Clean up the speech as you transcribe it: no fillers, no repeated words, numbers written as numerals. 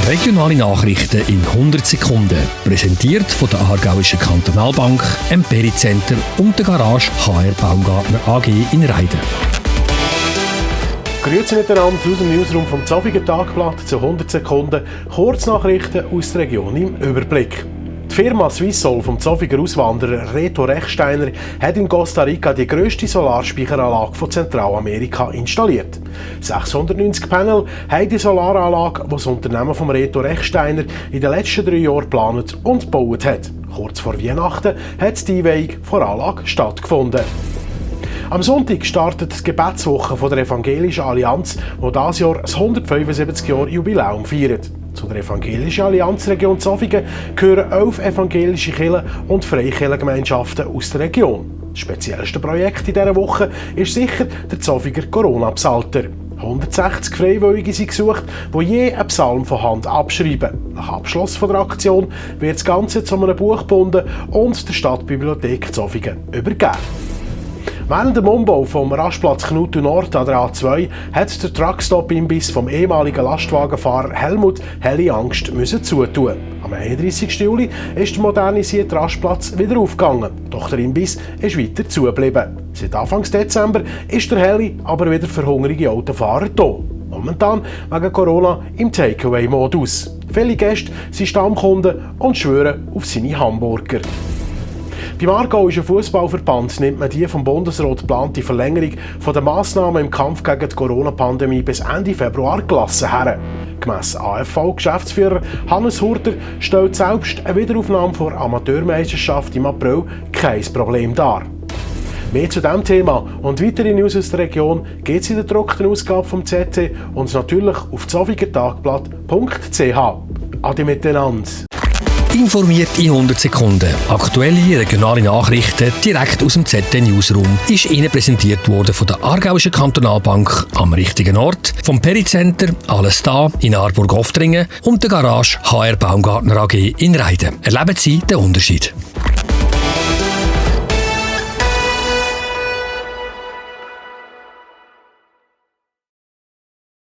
Regionale Nachrichten in 100 Sekunden. Präsentiert von der Aargauischen Kantonalbank, dem Pericenter und der Garage HR Baumgartner AG in Reiden. Grüezi miteinander aus dem Newsroom vom Zofiger Tagblatt zu 100 Sekunden. Kurznachrichten aus der Region im Überblick. Die Firma Swissol vom Zofiger Auswanderer Reto Rechsteiner hat in Costa Rica die grösste Solarspeicheranlage von Zentralamerika installiert. 690 Panel haben die Solaranlage, die das Unternehmen von Reto Rechsteiner in den letzten 3 Jahren geplant und gebaut hat. Kurz vor Weihnachten hat die Einweihung der Anlage stattgefunden. Am Sonntag startet die Gebetswoche von der Evangelischen Allianz, die dieses Jahr das 175-Jahr-Jubiläum feiert. Zu der Evangelischen Allianz Region Zofingen gehören 11 evangelische Kirchen und Freikirchengemeinschaften aus der Region. Das speziellste Projekt in dieser Woche ist sicher der Zofiger Corona-Psalter. 160 Freiwillige sind gesucht, die je einen Psalm von Hand abschreiben. Nach Abschluss der Aktion wird das Ganze zu einem Buch gebunden und der Stadtbibliothek Zofingen übergeben. Während dem Umbau vom Rastplatz Knutu Nord an der A2 hat der Truckstop-Imbiss vom ehemaligen Lastwagenfahrer Helmut helle Angst zutun. Am 31. Juli ist der modernisierte Rastplatz wieder aufgegangen, doch der Imbiss ist weiter zugeblieben. Seit Anfang Dezember ist der Heli aber wieder für hungrige Autofahrer da. Momentan wegen Corona im Takeaway-Modus. Viele Gäste sind Stammkunden und schwören auf seine Hamburger. Beim Aargauischen Fußballverband nimmt man die vom Bundesrat geplante Verlängerung der Massnahmen im Kampf gegen die Corona-Pandemie bis Ende Februar gelassen her. Gemäss AFV-Geschäftsführer Hannes Hurter stellt selbst eine Wiederaufnahme der Amateurmeisterschaft im April kein Problem dar. Mehr zu diesem Thema und weitere News aus der Region gibt es in der gedruckten Ausgabe vom ZT und natürlich auf zofigertagblatt.ch. Ade miteinander. Informiert in 100 Sekunden. Aktuelle regionale Nachrichten direkt aus dem ZT Newsroom ist Ihnen präsentiert worden von der Aargauischen Kantonalbank am richtigen Ort, vom Pericenter «Alles da» in Aarburg-Oftringen und der Garage HR Baumgartner AG in Reiden. Erleben Sie den Unterschied.